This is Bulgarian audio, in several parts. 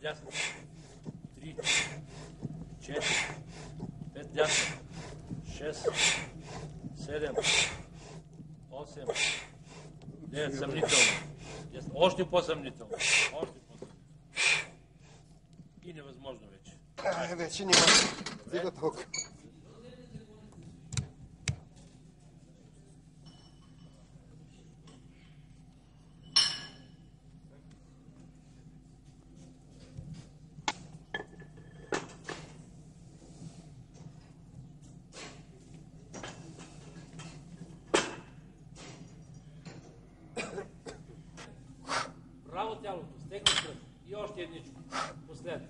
дясно. 3, 4, 5 дясно. 6, 7, 8, 9, съмнително. Още по-съмнително. И невъзможно вече. Вече няма. Стига толкова. Браво тялото, стегна кръв. И още едничко. Последно.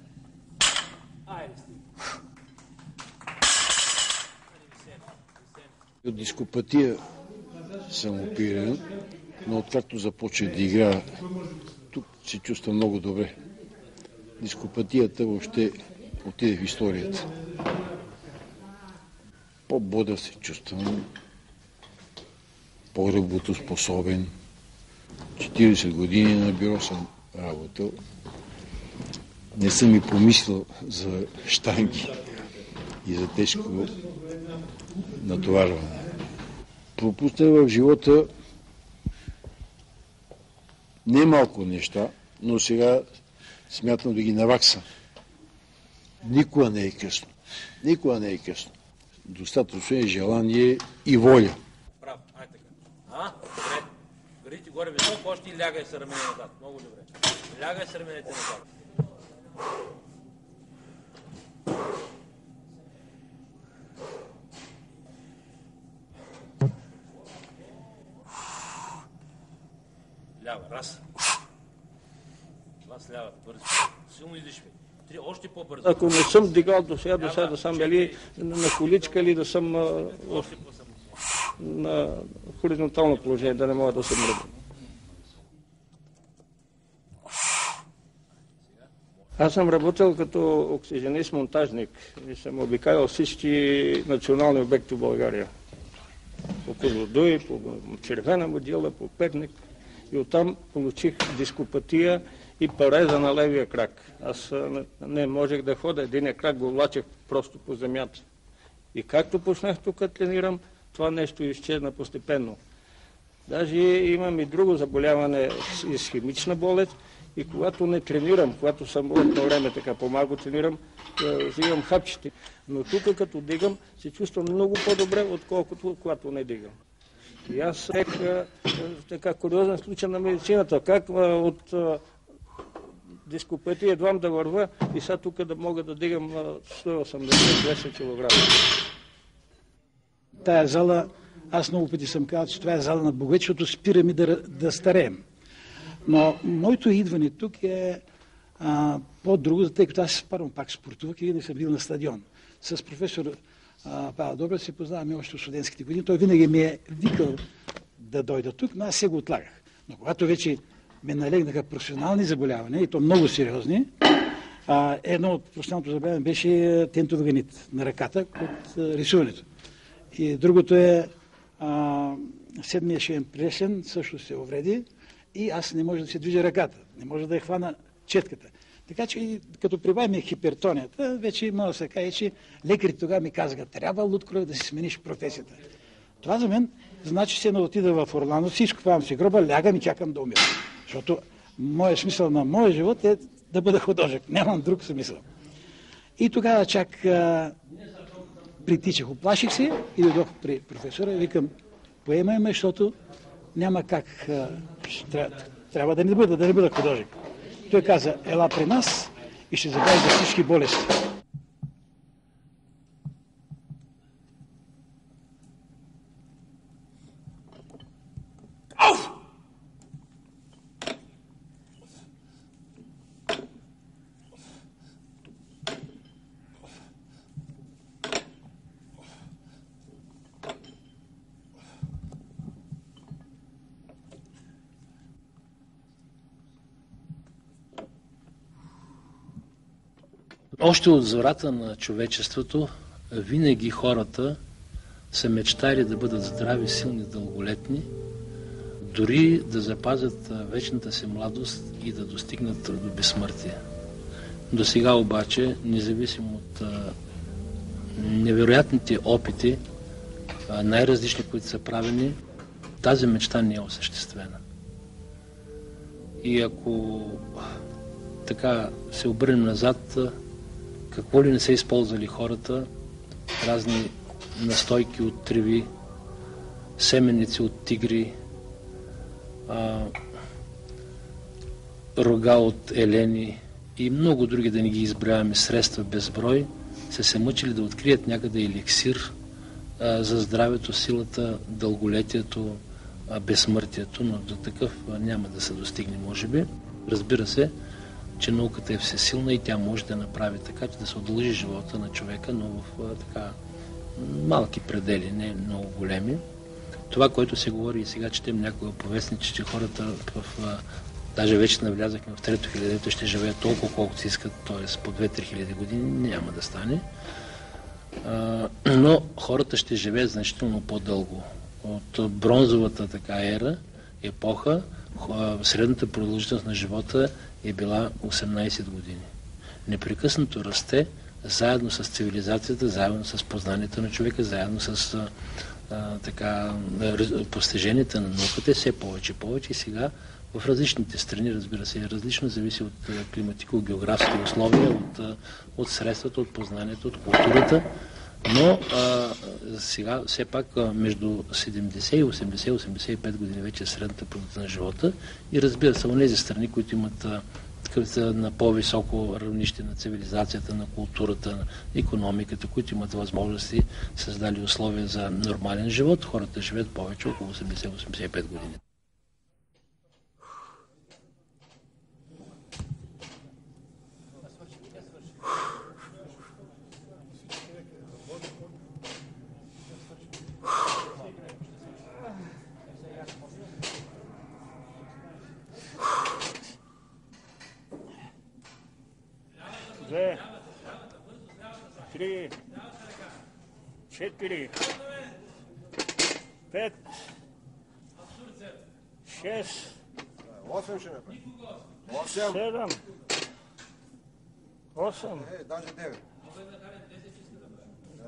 Айде, стига. От дископатия съм опериран, но откакто започнах да играя, тук се чувствам много добре. Дископатията въобще отиде в историята. По-бодър се чувствам, по-работоспособен. 40 години на бюро съм работил. Не съм и помислил за щанги и за тежко натоварване. Пропуснах в живота не малко неща, но сега смятам да ги наваксам. Никога не е късно. Никога не е късно. Достатъчно е желание и воля. Браво, айде така. Добре. Гърдите горе високо, още и лягай с рамене назад. Много добре. Лягай с раменете назад. Лява, раз. Глас лява, бързо. Силно излишви. Още по-бързо. Ако не съм дигал до сега да съм или на количка, или да съм на хоризонтално положение, да не мога да се мръдна. Аз съм работил като оксигенист-монтажник и съм обикалял всички национални обекти в България. По Козлодуй, по Червена могила, по Перник. И оттам получих дископатия и пареза на левия крак. Аз не можех да ходя, единия крак го влачех просто по земята. И както почнах тук да тренирам, това нещо изчезна постепенно. Даже имам и друго заболяване, исхемична болест, и когато не тренирам, когато съм на време така по-малко тренирам, взимам хапчета. Но тук като дигам, се чувствам много по-добре, отколкото когато не дигам. И аз така куриозен случай на медицината, как от дископатия едва да върва и сега тук да мога да дигам 180-200 кг. Тая зала, аз много пъти съм казал, че това е зала на боговете, защото спираме да стареем. Но моето идване тук е по-друго, тъй като аз първо пак спортувах и не съм бил на стадион. С професор Павел Добрев се познаваме още в студентските години. Той винаги ми е викал да дойда тук, но аз се го отлагах. Но когато вече ме налегнаха професионални заболявания, и то много сериозни, едно от професионалното заболяване беше тентов гранит на ръката от рисуването. И другото е седмия шиен пресен, също се увреди и аз не може да се движа ръката, не може да я хвана четката. Така че като прибавим хипертонията, вече може да се каже, че лекарите тогава ми казаха, трябва Луткро да си смениш професията. Това за мен значи се отида в Орландо, си изкупавам си гроба, лягам и чакам да умирам. Защото моят смисъл на моя живот е да бъда художник. Нямам друг смисъл. И тогава чак притичах, оплаших се и дойдох при професора и викам, поемай ме, защото няма как, трябва да не бъда художник. Той каза, ела при нас и ще забавиш за всички болести. Още от зората на човечеството винаги хората са мечтали да бъдат здрави, силни, дълголетни, дори да запазят вечната си младост и да достигнат до безсмъртие. До сега обаче, независимо от невероятните опити, най-различни, които са правени, тази мечта не е осъществена. И ако така се обърнем назад, какво ли не са използвали хората, разни настойки от треви, семеници от тигри, рога от елени и много други, да не ги изброяваме, средства безброй, са се мъчили да открият някъде еликсир за здравето, силата, дълголетието, безсмъртието, но до такъв няма да се достигне, може би. Разбира се, че науката е всесилна и тя може да направи така, че да се удължи живота на човека, но в така малки предели, не много големи. Това, което се говори и сега четем някога по вестници, че хората даже вече навлязахме в трето хилядолетие, ще живеят толкова, колкото си искат, т.е. по 2-3 хиляди години, няма да стане. Но хората ще живеят значително по-дълго. От бронзовата така епоха, средната продължителност на живота е била 18 години. Непрекъснато расте, заедно с цивилизацията, заедно с познанието на човека, заедно с постиженията на науката, все повече и повече. И сега в различните страни, разбира се, различно зависи от климатико-географски условия, от средствата, от познанието, от културата. Но сега все пак между 70 и 80-85 години вече е средната продължителност на живота. И разбира се, от тези страни, които имат на по-високо равнище на цивилизацията, на културата, на икономиката, които имат възможности, създали условия за нормален живот, хората живеят повече, около 80-85 години. Две, три, 4, 5, 6, 8 ще направи. 7, 8, Даже 9.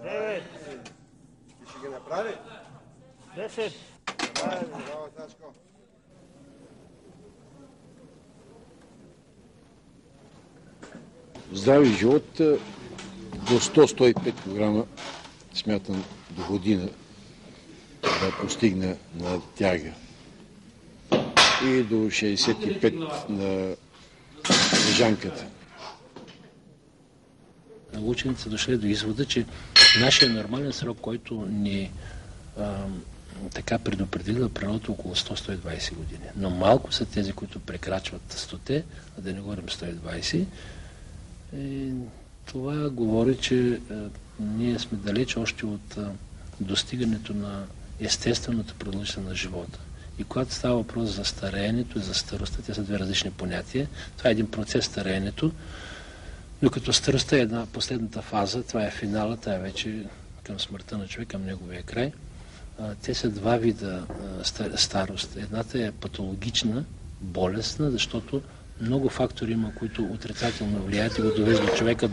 9, Ти ще ги направи? 10. Браво, Тачко. Здрави живот до 100-105 кг смятам до година да постигна на тяга. И до 65 на лежанката. Учените са дошли до извода, че нашия нормален срок, който ни така предопределила природата, около 100-120 години. Но малко са тези, които прекрачват 100-те, а да не говорим 120. И това говори, че ние сме далеч още от достигането на естествената продължителност на живота. И когато става въпрос за стареенето и за старостта, те са две различни понятия. Това е един процес стареенето, докато старостта е една последната фаза, това е финала, това е вече към смъртта на човек, към неговия край. Те са два вида старост. Едната е патологична, болестна, защото много фактори има, които отрицателно влияят и го довеждат човека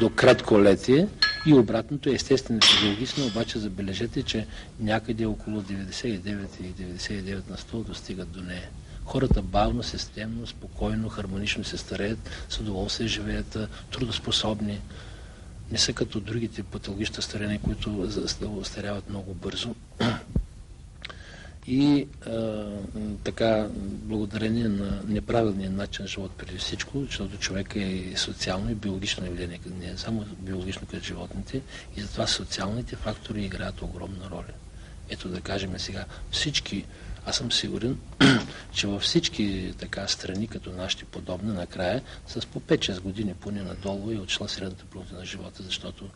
до кратколетие, и обратното е естествено физиологично, обаче забележете, че някъде около 99 на 100 достигат до нея. Хората бавно, системно, спокойно, хармонично се стареят, с удоволствие живеят, трудоспособни. Не са като другите патологични старения, които остаряват много бързо. И така, благодарение на неправилния начин на живот преди всичко, защото човек е социално и биологично явление, не е само биологично като животните, и затова социалните фактори играят огромна роля. Ето да кажем сега, всички, аз съм сигурен, че във всички така страни, като нашите подобни, накрая, с по 5-6 години поне надолу е отшла средната продължителност на живота, защото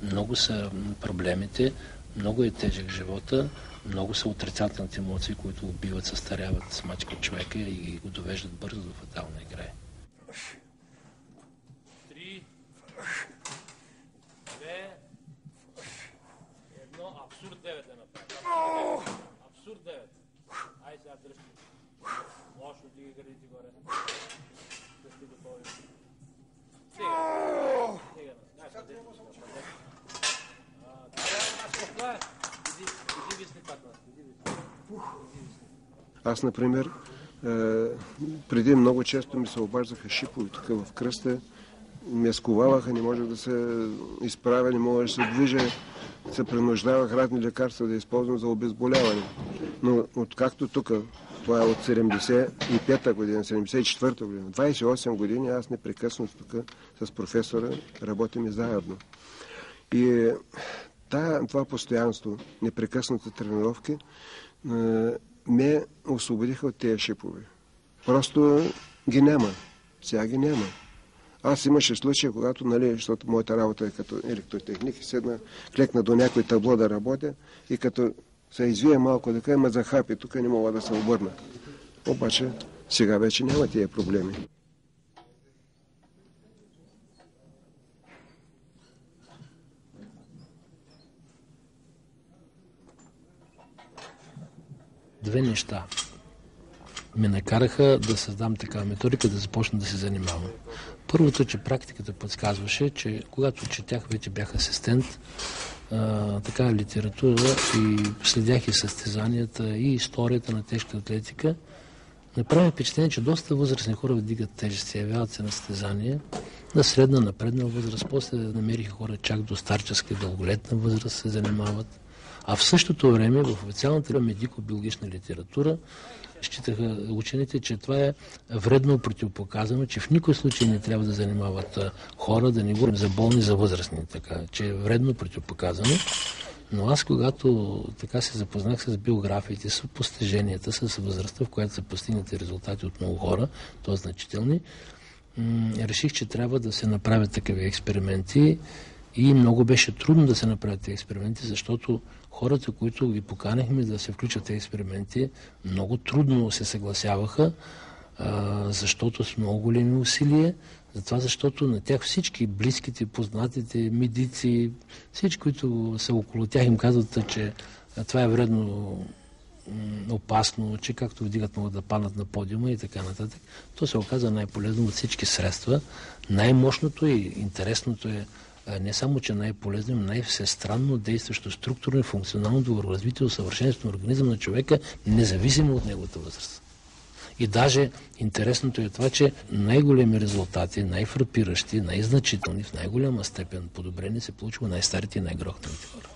много са проблемите, много е тежък живота, много са отрицателните емоции, които убиват, състаряват, смачкат човека и го довеждат бързо до фаталния край. 3, 2, 1, абсурд 9 да направи. Абсурд 9. Ай сега дръжте. Лошо дига гърдите горе. Дръжте го повече. Сега Аз, например, преди много често ми се обаждаха шипови тук в кръста, ме сковаваха, не можех да се изправя, не мога да се движа, се принуждавах разни лекарства да използвам за обезболяване. Но откакто тук, това е от 75-та година, 74-та година, 28 години, аз непрекъснато тук с професора работим и заедно. И това постоянство, непрекъснати тренировки, ме освободиха от тези шипове. Просто ги няма. Сега ги няма. Аз имаше случай, когато, защото моята работа е като електротехник, клекна до някой табло да работя и като се извия малко да ме захапи, тук не мога да се обърна. Обаче сега вече няма тия проблеми. Две неща ме накараха да създам такава методика, да започна да се занимавам. Първото, че практиката подсказваше, че когато четях, вече бях асистент, такава литература и следях и състезанията, и историята на тежка атлетика, направи впечатление, че доста възрастни хора вдигат тежести, явяват се на състезания, на средна, напредна възраст, после намериха хора чак до старческа и дълголетна възраст се занимават. А в същото време в официалната медико-биологична литература считаха учените, че това е вредно противопоказано, че в никой случай не трябва да занимават хора, да не говорим за болни, за възрастни, така, че е вредно противопоказано. Но аз, когато така се запознах с биографиите, с постиженията, с възрастта, в която са постигнати резултати от много хора, т.е. значителни, реших, че трябва да се направят такива експерименти и много беше трудно да се направят тези експерименти, защото хората, които ги поканихме да се включат в тези експерименти, много трудно се съгласяваха, защото с много големи усилия, затова защото на тях всички близките, познатите, медици, всички, които са около тях, им казват, че това е вредно, опасно, че както вдигат могат да паднат на подиума и така нататък. То се оказа най-полезно от всички средства. Най-мощното и интересното е не само, че най-полезно, но най-всестранно действащо структурно и функционално доброразвитие, усъвършенството на организма на човека, независимо от неговата възраст. И даже интересното е това, че най-големи резултати, най-фрапиращи, най-значителни, в най-голяма степен подобрени се получило най-старите и най-грохнатите хора.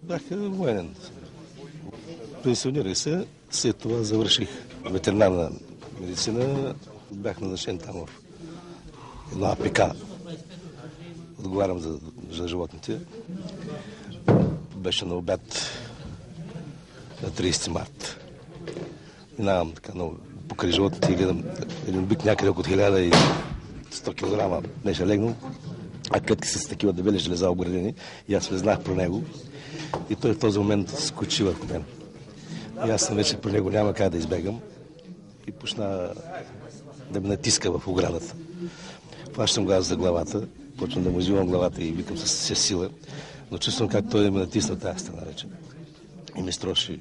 Бях военен. Пенсионирах се, след това завърших ветеринарна медицина. Бях назначен там в едно АПК. Отговарям за животните. Беше на обяд на 30 март. Минавам така покрай животните и гледам един бик някъде около 1100 кг беше легнал, а клетки с такива дебели железа обградени и аз влезнах про него. И той в този момент скочи върху мен. И аз съм вече про него, няма как да избегам. И почна да ме натиска в оградата. Фащам го аз за главата, почвам да му извивам главата и викам с сила, но чувствам как той ме натисна тази страна вече. И ме строши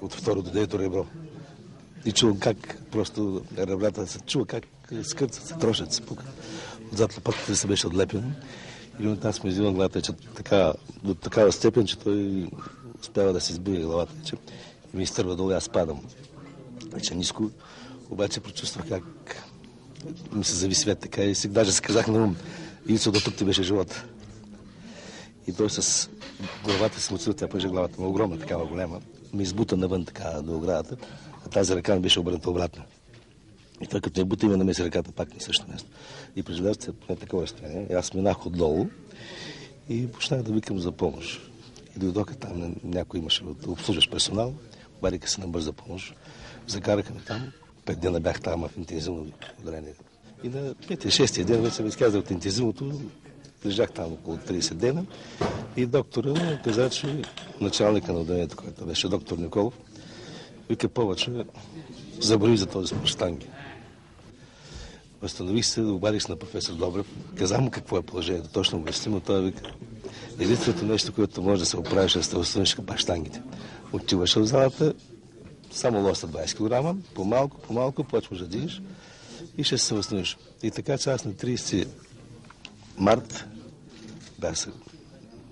от второ до девето ребро. И чувам как просто ребрата се чува как скърцат, се трошат, се пукат. Отзад лопатката се беше отлепен. И от аз му извивам главата, че до такава степен, че той успява да се избие главата. Че, и ми изтърва долу и аз падам. Вече ниско. Обаче прочувствах как ми се зави свет така и даже се казах на ум. Ицо, до тук ти беше живота. И той с главата си муцил, тя пъже главата му огромна, такава голема. Ми избута навън така до оградата, а тази ръка ми беше обърната обратно. И той като не бута има намеси ръката пак на същото място. И преживях се на такова разстояние. Аз минах отдолу и почнах да викам за помощ. И дойдоха там, някой имаше обслужващ персонал, обадиха се на бърза помощ. Закараха ме там. 5 дена бях там в интензивно ударение. И на 5-6 ден вече се изказах от интензивното. Лежах там около 30 дена. И доктора каза, че началника на отделението, който беше доктор Николов, вика повече, забрави за този спорт щанги. Възстанових се, обадих се на професор Добрев. Казах му какво е положението, точно обясним, но той вика, единственото нещо, което може да се оправиш, е да се възстановиш щангите. Отиваш в залата, само лоста 20 кг, по-малко, почваш да дигаш и ще се възстановиш. И така, че аз на 30 март бях се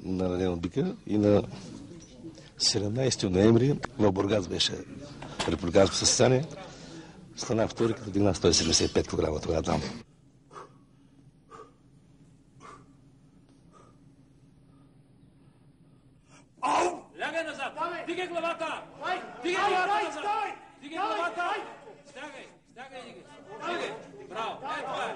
наранен от бика и на 17 ноември в Бургас беше републиканско състезание. Станах втори, като дигнах 175 кг тогава там. Лягай назад! Дигай главата! Дигай главата назад! Дигай главата! Стягай! Стягай, дигай! Браво! Ей, това е!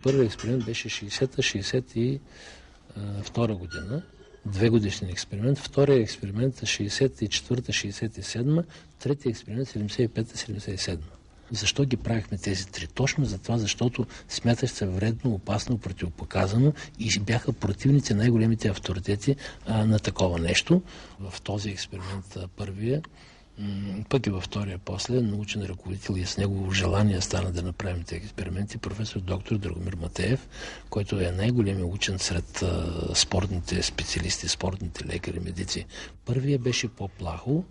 Първият експеримент беше 60-62 година. 2-годишен експеримент. Втория експеримент 64-67. Третия експеримент 75-77. Защо ги правихме тези три? Точно за това, защото смятах се вредно, опасно, противопоказано и бяха противници най-големите авторитети на такова нещо. В този експеримент първия, пък и във втория после, научен ръководител и с негово желание стана да направим тези експерименти, професор доктор Драгомир Матеев, който е най-големият учен сред спортните специалисти, спортните лекари, медици. Първия беше по-плахо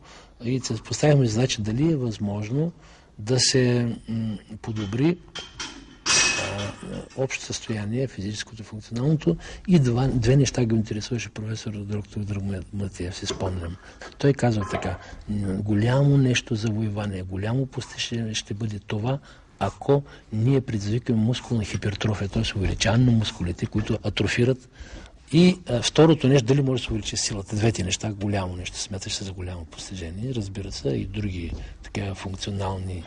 и се поставихме задача дали е възможно да се подобри общо състояние, физическото, функционалното, и две неща ги интересуваше професор доктор Драгомир Матеев, си спомням. Той казва така: голямо нещо завоевание, голямо постижение ще бъде това, ако ние предизвикаме мускулна хипертрофия, т.е. увеличаване на мускулите, които атрофират. И второто нещо, дали може да се увеличи силата. Двете неща, голямо нещо, смяташ се за голямо постижение. Разбира се, и други такива функционални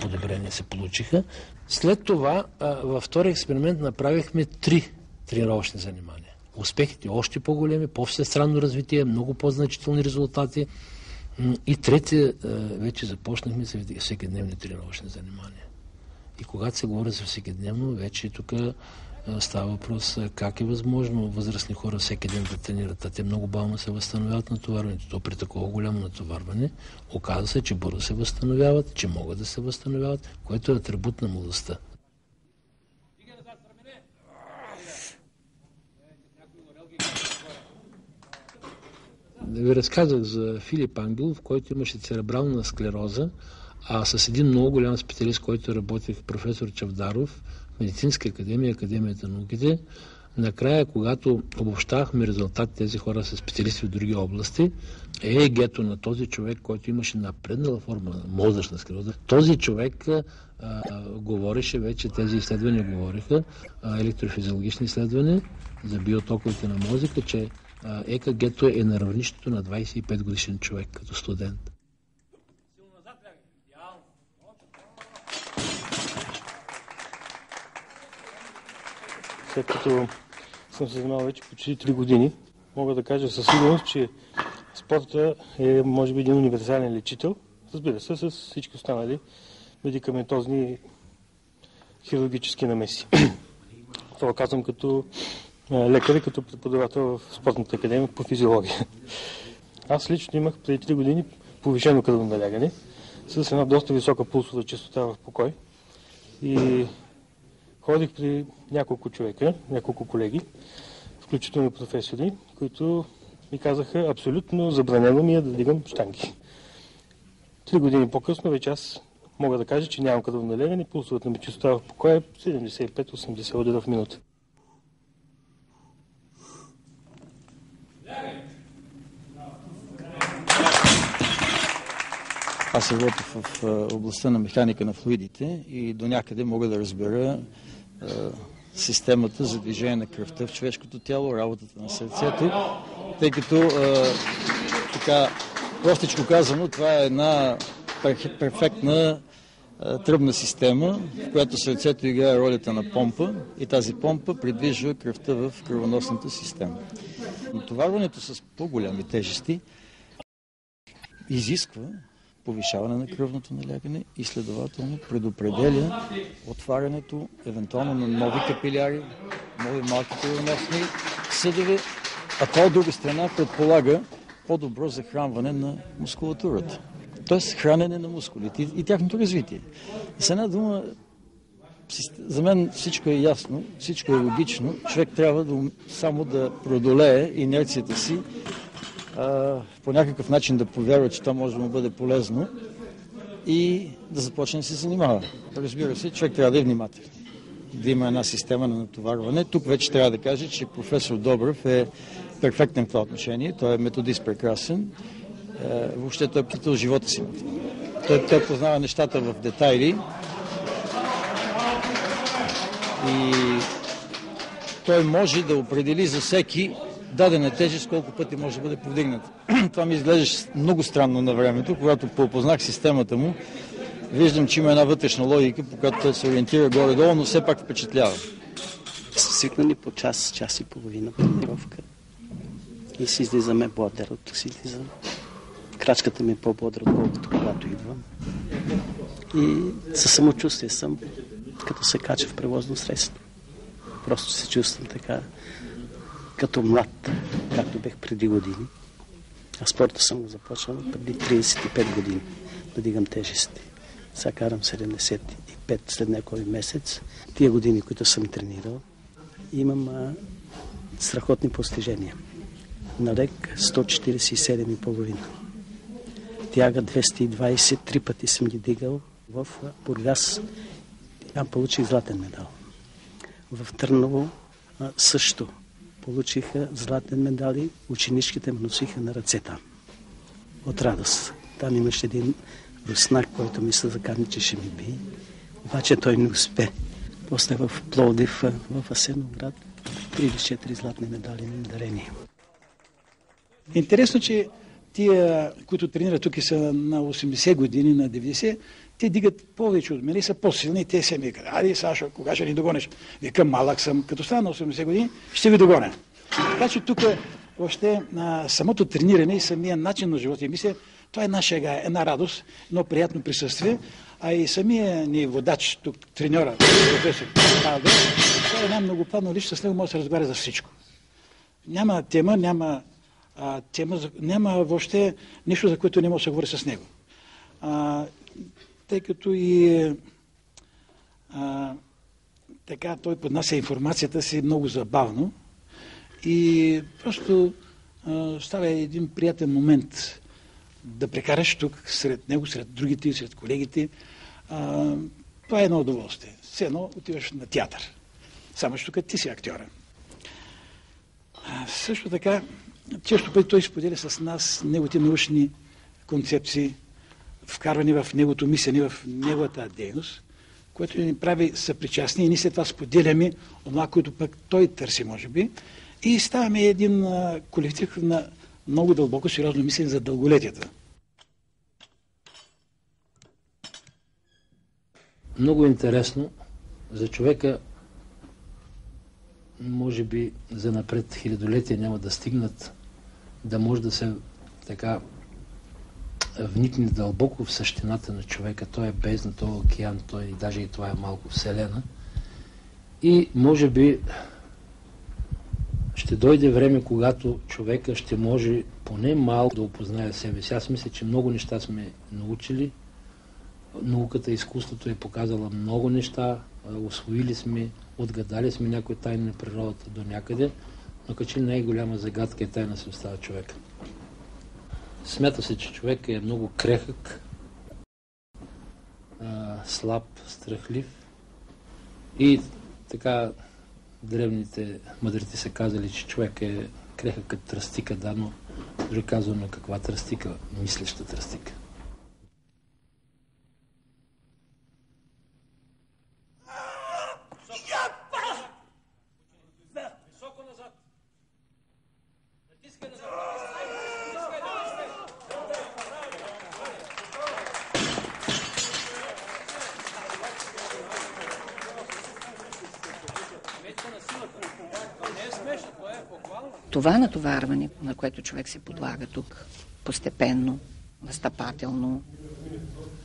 подобрения се получиха. След това, във втория експеримент направихме 3 тренировъчни занимания. Успехите още по-големи, по-всестранно развитие, много по-значителни резултати. И третия, вече започнахме с всекидневни тренировъчни занимания. И когато се говори за всекидневно, вече тук става въпрос как е възможно възрастни хора всеки ден да тренират. Те много бавно се възстановяват натоварването. То при такова голямо натоварване оказва се, че бързо се възстановяват, че могат да се възстановяват, което е атрибут на младостта. Да ви разказах за Филип Ангелов, който имаше церебрална склероза, а с един много голям специалист, който работих, професор Чавдаров, Медицинска академия, Академията на науките. Накрая, когато обобщавахме резултат, тези хора са специалисти в други области, ЕЕГ-то на този човек, който имаше напреднала форма на мозъчна склероза, този човек говореше вече, тези изследвания говориха, електрофизиологични изследвания за биотоковете на мозъка, че ЕКГ-то е на равнището на 25 годишен човек като студент. След като съм се занимавал вече почти 3 години, мога да кажа със сигурност, че спорта е, може би, един универсален лечител, разбира се, с всички останали медикаментозни хирургически намеси. Това казвам като лекар и като преподавател в Спортната академия по физиология. Аз лично имах преди 3 години повишено кръвно налягане с една доста висока пулсова честота в покой и ходих при няколко човека, няколко колеги, включително професори, които ми казаха, абсолютно забранено ми е да дигам щанги. 3 години по-късно вече аз мога да кажа, че нямам кръвно налягане, пулсовата ми честота в покой е 75-80 удара в минута. Аз работя в областта на механика на флуидите и до някъде мога да разбера системата за движение на кръвта в човешкото тяло, работата на сърцето, тъй като така, простичко казано, това е една перфектна тръбна система, в която сърцето играе ролята на помпа и тази помпа придвижва кръвта в кръвоносната система. Натоварването с по-голями тежести изисква повишаване на кръвното налягане и следователно предопределя отварянето евентуално на нови капиляри, нови малки кръвоносни съдове, а това от друга страна предполага по-добро захранване на мускулатурата. Тоест хранене на мускулите и тяхното развитие. С една дума, за мен всичко е ясно, всичко е логично. Човек трябва само да преодолее инерцията си, по някакъв начин да повярва, че това може да му бъде полезно и да започне да се занимава. Разбира се, човек трябва да е внимателен, да има една система на натоварване. Тук вече трябва да кажа, че професор Добрев е перфектен в това отношение. Той е методист прекрасен. Въобще той е питал живота си. Той познава нещата в детайли и той може да определи за всеки дадена тежест, колко пъти може да бъде повдигната. Това ми изглеждаше много странно на времето, когато поопознах системата му. Виждам, че има една вътрешна логика, по която той се ориентира горе-долу, но все пак впечатлява. Свикнали по час, час и половина тренировка и си излизаме бодър, от тук си излизам. Крачката ми е по-бодра, отколкото когато идвам. И със самочувствие съм, като се кача в превозно средство. Просто се чувствам така, като млад, както бех преди години. А спорта съм го започнал преди 35 години да дигам тежести. Сега карам 75 след някой месец. Тия години, които съм тренирал, имам страхотни постижения. На рек 147,5. Тяга 220, 3 пъти съм ги дигал в Бургас. Там получих златен медал. В Търново също получиха златен медал и ученичките ме носиха на ръцете. От радост. Там имаше един руснак, който мисля закани, че ще ми би. Обаче той не успе. После в Пловдив, в Асеновград, 3 или 4 златни медали на дарение. Интересно, че тия, които тренират тук са на 80 години, на 90, те дигат повече от мен и са по-силни и те се ми казват: "Ади, Сашо, кога ще ни догониш?" Викам: "Малък съм, като стана на 80 години, ще ви догоня." Така че тук още самото трениране и самия начин на живота, мисля, това е една шега, една радост, едно приятно присъствие, а и самия ни водач, тук треньора, професор Павел, това е една многоплавна личност, с него може да се разговаря за всичко. Няма тема, няма въобще нещо, за което не може да се говори с него. Тъй като и така той поднася информацията си много забавно и просто става един приятен момент да прекараш тук сред него, сред другите, сред колегите. Това е едно удоволствие. Все едно отиваш на театър. Само че тук ти си актьора. Също така, често пъти той споделя с нас неговите научни концепции, вкарвани в неговото мислене, в неговата дейност, което ни прави съпричастни и ние след това споделяме това, което пък той търси, може би, и ставаме един колектив на много дълбоко, сериозно мислене за дълголетията. Много интересно за човека, може би за напред хилядолетия няма да стигнат, да може да се така вникне дълбоко в същината на човека. Той е бездна, той е океан, той даже и това е малко вселена. И може би ще дойде време, когато човека ще може поне малко да опознае себе си. Аз мисля, че много неща сме научили. Науката и изкуството е показала много неща. Усвоили сме, отгадали сме някои тайни на природата до някъде, но като че най-голяма загадка е тайна си остава човека. Смята се, че човек е много крехък, слаб, страхлив и така древните мъдрите са казали, че човек е крехък като тръстика, да, но дори казваме каква тръстика, мислеща тръстика. това натоварване, на което човек се подлага тук, постепенно, настъпателно,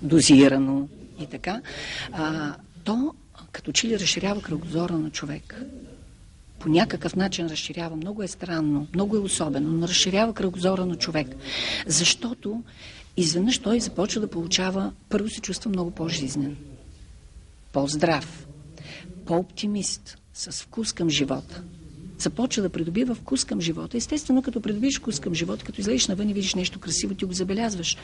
дозирано и така, то като че ли разширява кръгозора на човек. По някакъв начин разширява. Много е странно, много е особено, но разширява кръгозора на човек. Защото изведнъж той започва да получава, първо се чувства много по-жизнен, по-здрав, по-оптимист, с вкус към живота. Започва да придобива вкус към живота. Естествено, като придобиш вкус към живота, като излезеш навън и видиш нещо красиво, ти го забелязваш.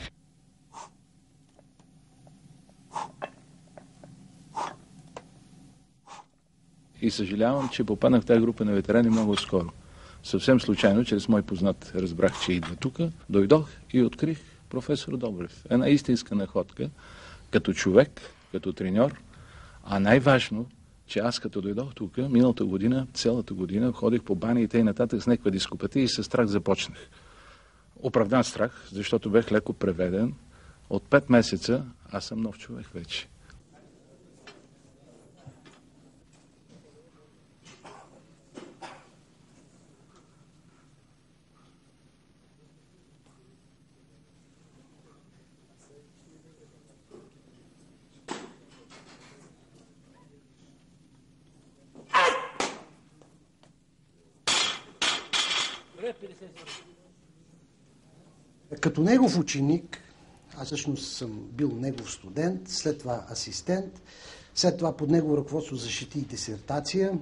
И съжалявам, че попаднах в тази група на ветерани много скоро. Съвсем случайно, чрез мой познат, разбрах, че идва тук. Дойдох и открих професор Добрев. Една истинска находка, като човек, като треньор, а най-важно, че аз като дойдох тук, миналата година, цялата година, ходих по бани и т.н. с някаква дископатия и със страх започнах. Оправдан страх, защото бех леко преведен. От 5 месеца аз съм нов човек вече. Като негов ученик, аз всъщност съм бил негов студент, след това асистент, след това под негово ръководство защити и дисертация,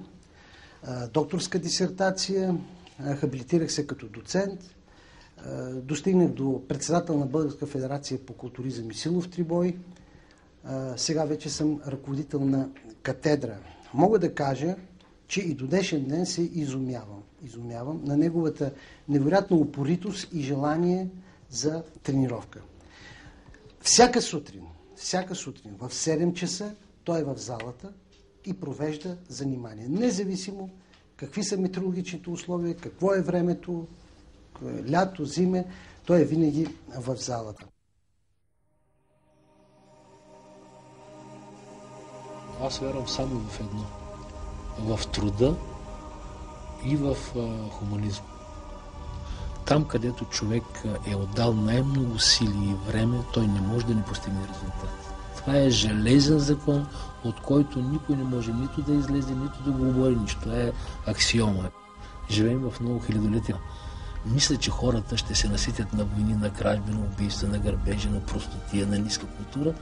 докторска дисертация, хабилитирах се като доцент, достигнах до председател на Българска федерация по културизъм и силов трибой, сега вече съм ръководител на катедра. Мога да кажа, че и до днешен ден се изумявам на неговата невероятна упоритост и желание за тренировка. Всяка сутрин в 7 часа той е в залата и провежда занимания. Независимо какви са метеорологичните условия, какво е времето, лято, зиме, той е винаги в залата. Аз вярвам само в едно. В труда и в хуманизма. Там, където човек е отдал най-много сили и време, той не може да не постигне резултат. Това е железен закон, от който никой не може нито да излезе, нито да го обори, нищо. Това е аксиома. Живеем в много хилядолетия. Мисля, че хората ще се наситят на войни, на кражби, на убийства, на грабежи, на простотия, на ниска култура.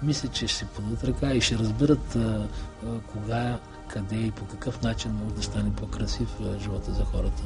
Мисля, че ще се подадат ръка и ще разберат кога, къде и по какъв начин може да стане по-красив живота за хората.